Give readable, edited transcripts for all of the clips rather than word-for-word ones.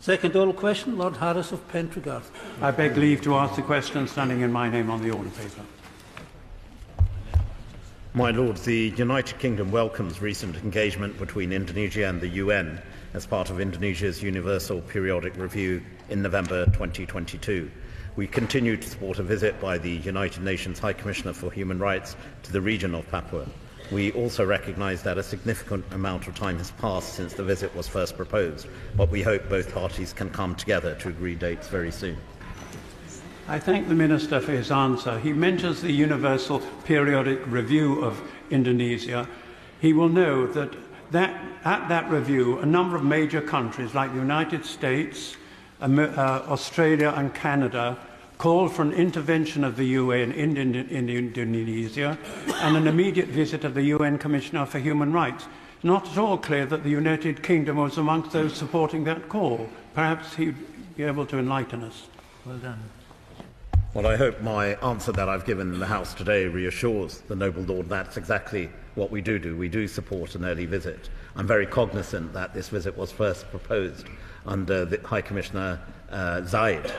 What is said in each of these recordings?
Second oral question, Lord Harris of Pentragarth. I beg leave to ask the question standing in my name on the order paper. My Lords, the United Kingdom welcomes recent engagement between Indonesia and the UN as part of Indonesia's Universal Periodic Review in November 2022. We continue to support a visit by the United Nations High Commissioner for Human Rights to the region of Papua. We also recognise that a significant amount of time has passed since the visit was first proposed, but we hope both parties can come together to agree dates very soon. I thank the Minister for his answer. He mentions the Universal Periodic Review of Indonesia. He will know that at that review, a number of major countries like the United States, Australia and Canada called for an intervention of the UN in Indonesia and an immediate visit of the UN Commissioner for Human Rights. It's not at all clear that the United Kingdom was amongst those supporting that call. Perhaps he'd be able to enlighten us. Well done. Well, I hope my answer that I've given in the House today reassures the noble Lord that's exactly what we do. We do support an early visit. I'm very cognizant that this visit was first proposed under the High Commissioner Zayed.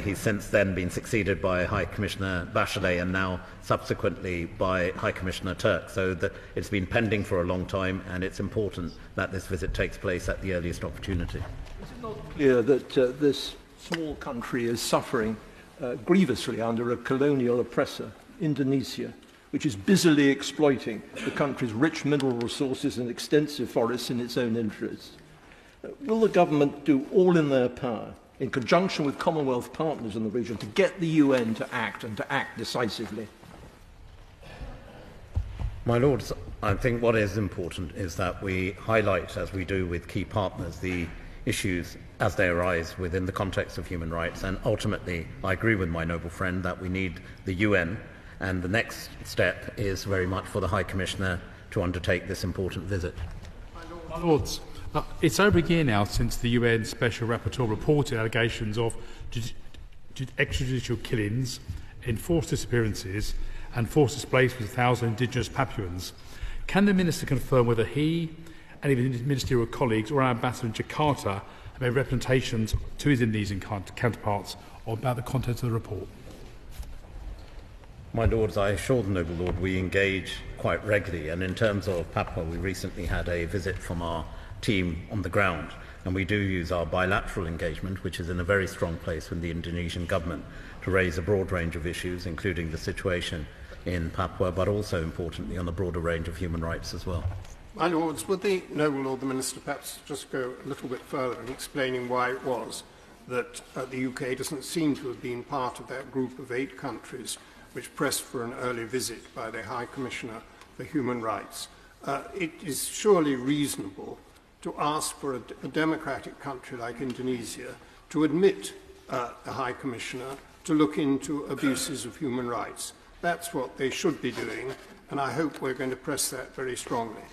He's since then been succeeded by High Commissioner Bachelet and now subsequently by High Commissioner Turk. So it's been pending for a long time, and it's important that this visit takes place at the earliest opportunity. Is it not clear that this small country is suffering grievously under a colonial oppressor, Indonesia, which is busily exploiting the country's rich mineral resources and extensive forests in its own interests? Will the government do all in their power, in conjunction with Commonwealth partners in the region, to get the UN to act and to act decisively? My Lords, I think what is important is that we highlight, as we do with key partners, the issues as they arise within the context of human rights. And ultimately, I agree with my noble friend that we need the UN, and the next step is very much for the High Commissioner to undertake this important visit. My Lords, it's over a year now since the UN Special Rapporteur reported allegations of extrajudicial killings, enforced disappearances and forced displacement of 1,000 indigenous Papuans. Can the Minister confirm whether he and even his ministerial colleagues or our ambassador in Jakarta have made representations to his Indonesian counterparts about the contents of the report? My Lords, I assure the noble Lord we engage quite regularly, and in terms of Papua, we recently had a visit from our team on the ground, and we do use our bilateral engagement, which is in a very strong place with the Indonesian government, to raise a broad range of issues, including the situation in Papua, but also importantly on a broader range of human rights as well. My Lords, would the noble Lord the Minister perhaps just go a little bit further in explaining why it was that the UK doesn't seem to have been part of that group of 8 countries which pressed for an early visit by the High Commissioner for Human Rights? It is surely reasonable to ask for a democratic country like Indonesia to admit the High Commissioner to look into abuses of human rights. That's what they should be doing, and I hope we're going to press that very strongly.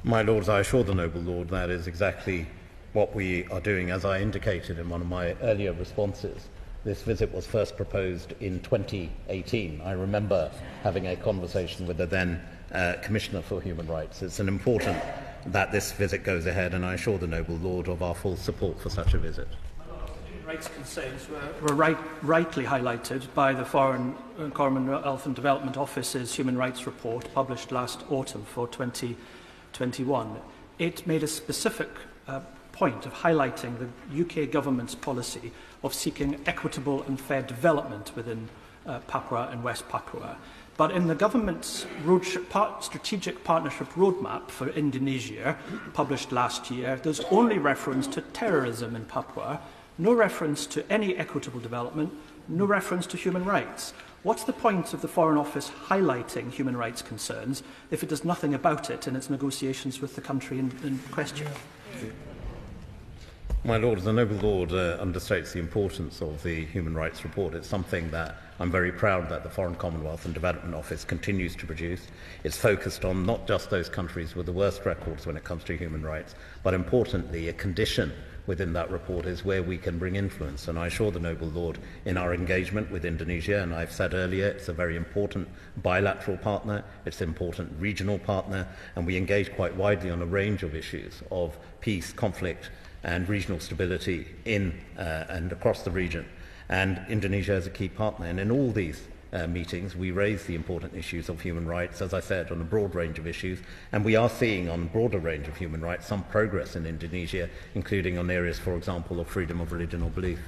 My Lords, I assure the noble Lord that is exactly what we are doing. As I indicated in one of my earlier responses, this visit was first proposed in 2018. I remember having a conversation with the then Commissioner for Human Rights. It's important that this visit goes ahead, and I assure the noble Lord of our full support for such a visit. Human rights concerns were rightly highlighted by the Foreign Commonwealth and Development Office's Human Rights Report published last autumn for 2021. It made a specific point of highlighting the UK government's policy of seeking equitable and fair development within Papua and West Papua. But in the government's strategic partnership roadmap for Indonesia, published last year, there's only reference to terrorism in Papua, no reference to any equitable development, no reference to human rights. What's the point of the Foreign Office highlighting human rights concerns if it does nothing about it in its negotiations with the country in question? My Lord, the noble Lord understates the importance of the Human Rights Report. It's something that I'm very proud that the Foreign Commonwealth and Development Office continues to produce. It's focused on not just those countries with the worst records when it comes to human rights, but importantly, a condition within that report is where we can bring influence. And I assure the noble Lord in our engagement with Indonesia, and I've said earlier, it's a very important bilateral partner, it's an important regional partner, and we engage quite widely on a range of issues of peace, conflict, and regional stability in and across the region. And Indonesia is a key partner. And in all these meetings, we raise the important issues of human rights, as I said, on a broad range of issues. And we are seeing on a broader range of human rights some progress in Indonesia, including on areas, for example, of freedom of religion or belief.